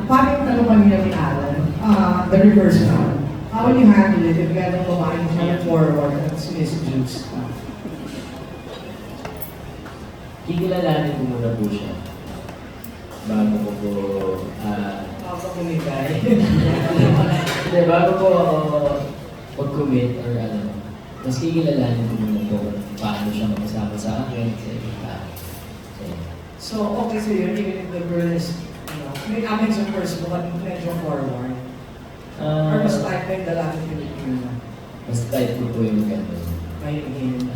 paano yung tanong kanina ni Alan, the reverse now? How will you handle it if merong babaeng coming forward at sinisjuice ka? Kikilalanin ko muna po siya. Bago ko po, Ako kumigay. hindi, bago po ako mag-commit or ano, mas kikilalanin ko muna po kung paano siya makasama sa akin. So, okay sa'yo, even if the girl is, may amin sa first mo, but medyo forward. Or mas type na yung dalaki Pilipino. Mas type ko po yung gano'n. May in.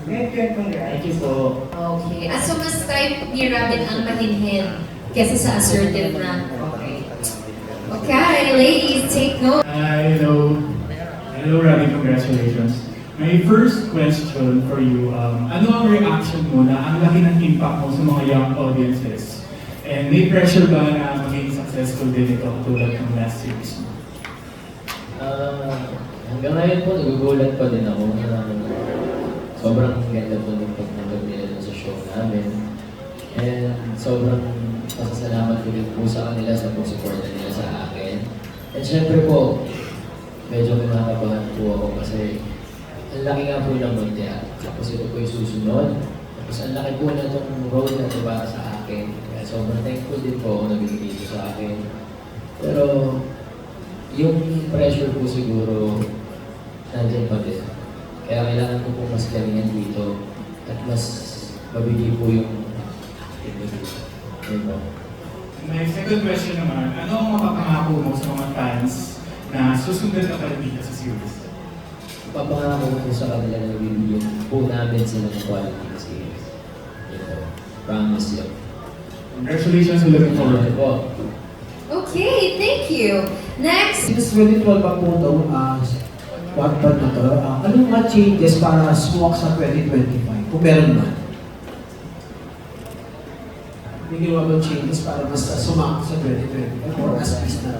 Thank you, congrats. Thank you po. Okay. So mas type ni Robin ang mahinhin kesa sa assertive na. Okay. Okay, ladies, take note. Hello. Hello, Robin. Congratulations. My first question for you, ano ang reaction mo na ang laki ng impact mo sa mga young audiences? And may pressure ba na maging successful din ito tulad ng last series mo? Hanggang ngayon po, nagugulat pa din ako na sobrang ganda po ng pagtanggap nila sa show namin. And sobrang pasasalamat ko din po sa kanila sa pag-support nila sa akin. And syempre po, medyo kinakabahan po ako kasi ang laki nga po ng Montea. Tapos ito po yung susunod. Tapos ang laki po na itong road na ito para sa akin. Kaya sobrang thankful din po ako na binigay ito sa akin. Pero yung pressure po siguro nandiyan pa din. Kaya kailangan ko po mas galingan dito at mas mabigay po yung dito. My second question naman, ano ang mapapangako mo sa mga fans na susundan na kalabita sa series? Papangako ko sa kanila na bibigyan po namin sila ng quality na series. Ito. Promise yun. Congratulations, looking forward. Po. Okay, thank you. Next. Since 2012 pa po daw, quarter na to, anong mga changes para sumok sa 2025? Kung meron man. May ginawa bang changes para mas sumak sa 2025? Or as least na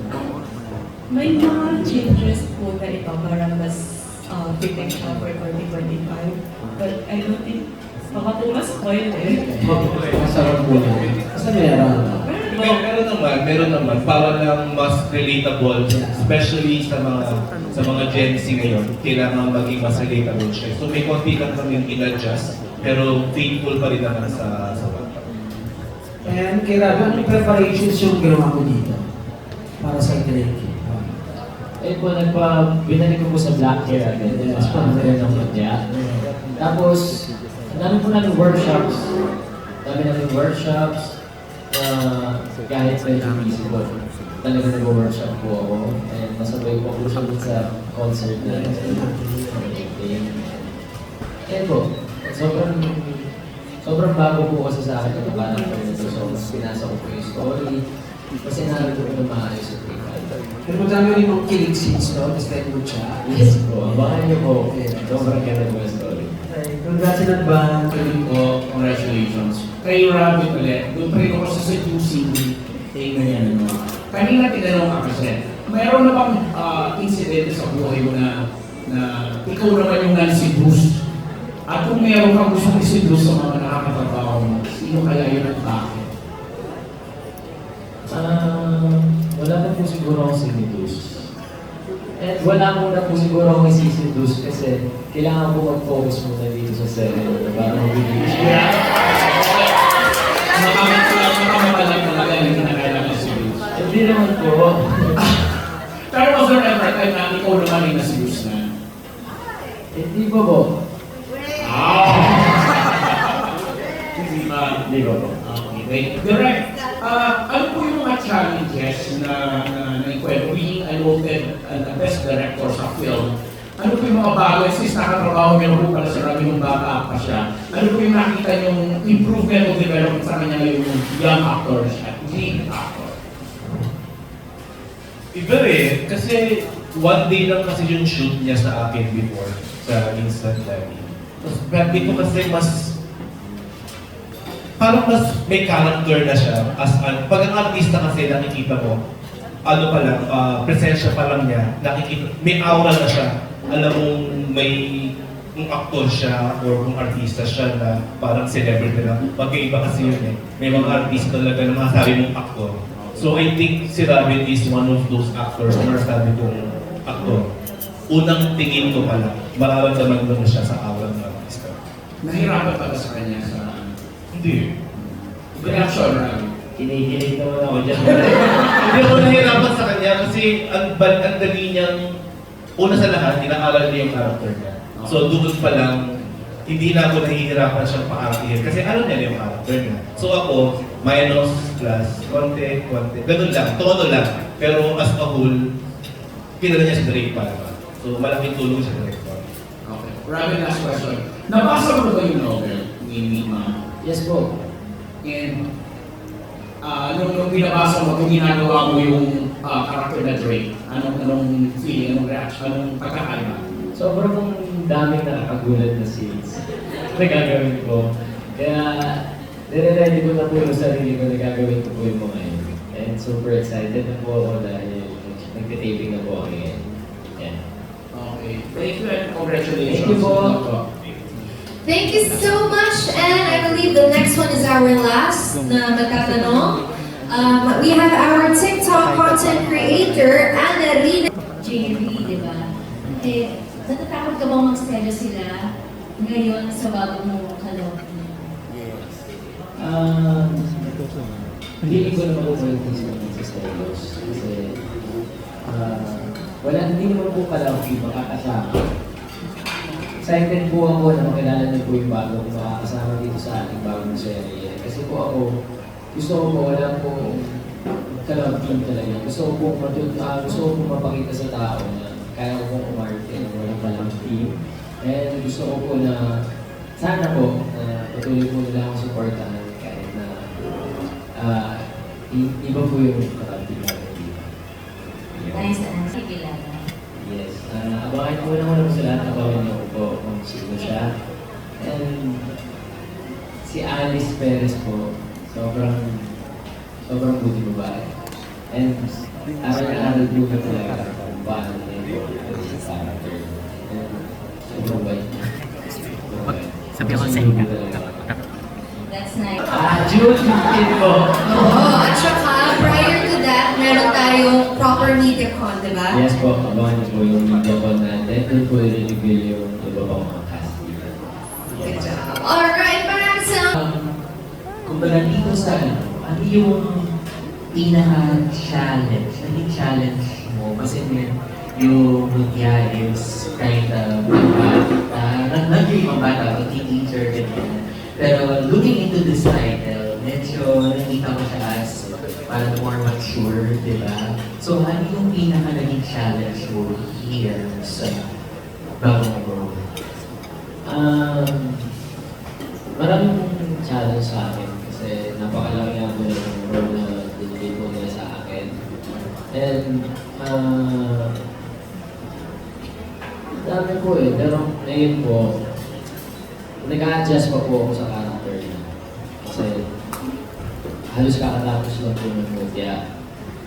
May mga changes po na ito para mas fitting siya for 2025. But I don't think, baka po mas spoil eh. masarap po na. Kasi meron. Meron naman para lang mas relatable, especially sa mga Gen Z ngayon, kailangan maging mas relatable siya. So may konti lang kami in-adjust, pero faithful pa rin naman sa bata. And kay Rabbi, anong preparations yung ginawa mo dito? Para sa Drake? Ayun po, binalik ko po sa Black Hair agad. Mas pamilya ng Montea. Tapos, ang dami po namin workshops. Kahit medyo busy po, talaga nag-workshop po ako. And nasabay po po siya sa concert na Kaya po, sobrang bago po kasi sa akin ito parang po ito. So, mas pinasa ko po yung story. Kasi narin ko ito maayos sa Pero madami rin mga killing scenes to, just like mo siya. Yes po, abangan niyo po. Sobrang ganda po yung story. Congrats in advance. Po, congratulations. Kay Robin ulit, doon pa rin ako sa juicy thing na yan. Kanina tinanong ka kasi, mayroon na bang incident sa buhay mo na ikaw naman yung nang-seduce? At kung mayroon kang gustong i-seduce sa mga nakakatrabaho mo, sino kaya yun at bakit? Wala na po siguro akong siniduce. And wala muna po siguro akong isiseduce kasi kailangan po mag-focus muna dito sa serye para mabigay siya. Makamatalag talaga yung kinakailangan seduce. Hindi naman po. Pero was there ever time na ikaw naman yung na-seduce na? Hindi po po. Hindi ba? Hindi po po. Okay, direct. Ano po yung mga challenges na naikwento? Being allotted the best director sa film, ano po yung mga bago? Since nakatrabaho niyo po pala sa Robin nung bata pa siya, ano po yung nakita yung improvement o development sa kanya yung young actors at lead actor? Iba eh, kasi one day lang kasi yung shoot niya sa akin before, sa Instant Live. But dito kasi parang mas may character na siya. Pag ang artista kasi nakikita mo, ano pa lang, presensya pa lang niya, may aura na siya. Alam mong may kung actor siya or kung artista siya na parang celebrity lang. Magkaiba kasi yun eh. May mga artista talaga na masasabi mong actor. So I think si Robin is one of those actors na masasabi kong actor. Unang tingin ko pala, mararamdaman mo na siya sa aura ng artista. Nahirapan pa ba sa kanya sa Hindi. reaction, Rabi? Kinikilig naman ako dyan. Hindi ako nahihirapan sa kanya kasi ang dali niyang, una sa lahat, inaaral niya yung character niya. So doon pa lang, hindi na ako nahihirapan siyang pa-artihin kasi alam niya na yung character niya. So ako, minus, plus, konti, ganun lang, tono lang. Pero as a whole, kilala niya si Drake pa naman. So malaking tulong sa director. Okay. Rabi, last question. Nabasa mo na ba yung novel ni Mima? Yes po. And nung binabasa mo, kung ginagawa mo yung character na Drake, anong feeling, anong reaction, anong pagkakaiba? Sobrang daming nakakagulat na scenes na gagawin ko. Kaya, nire-ready ko na po yung sarili ko na gagawin ko po yung mga yun. And super excited na po ako dahil nagtitaping na po ako ngayon. Yeah. Okay. Thank you and congratulations. Thank you po. Thank you so much, and I believe the next one is our last na magtatanong. We have our TikTok content creator, Anna Rina. JV, di ba? Eh, natatakot ka bang mag-schedule sila ngayon sa bago mong kaloob? Hindi ko naman po pwede sa stylos. Kasi, hindi naman po pala ako yung makakasama. Excited po ako na makilala niyo po yung bago kung makakasama dito sa ating bagong serye. Kasi po ako, gusto ko po, wala po kalab team talaga. Gusto ko po mapakita sa tao na kaya ko pong umarte na walang palang team. And gusto ko po na, sana po, patuloy po nila akong supportahan kahit na iba po yung kalab team natin dito. Nice na nasa kilala. Yes. Abangan ko naman sa lahat. Abangan niyo po kung sino siya. And si Alice Perez po, sobrang buti babae. And aral po na talaga kung paano niya yung sa character. And sobrang bait niya. Sabi ako sa inyo. That's nice. June 15 po. Oo, at saka prior to that, meron tayong proper media con, di ba? Yes po, abangan niyo po yung media call natin. Doon po i-reveal yung iba pang mga cast. Good job. Alright, maraming salamat. Kumbaga dito sa ano yung pinaka-challenge, naging challenge mo kasi yung Lutia is kind of not yung mga bata, but teenager, ganyan. Pero looking into this title, medyo nakita ko siya as parang more mature, di ba? So ano yung pinaka-naging challenge mo here sa bagong world? Maraming challenge sa akin kasi napakalaki nga po yung role na binigay po nila sa akin. And dami po eh, pero ngayon po, nag-a-adjust pa po ako sa character niya. Kasi halos kakatapos lang po ng Mutya.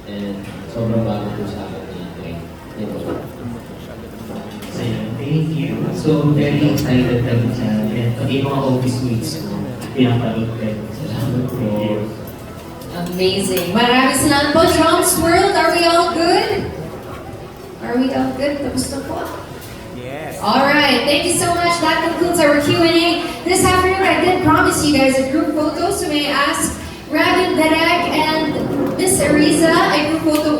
And sobrang bago po sa akin ni Drake. Ito. So, thank you. So, very excited kami siya. And pati mga office mates ko, pinapanood kayo. Salamat po. Amazing. Maraming salamat po, Drums World. Are we all good? Are we all good? Kamusta po? Yes. Alright, thank you so much. That concludes our Q&A. This afternoon, I did promise you guys a group photo, so may I ask Rabin, Derek, and Miss Ariza a group photo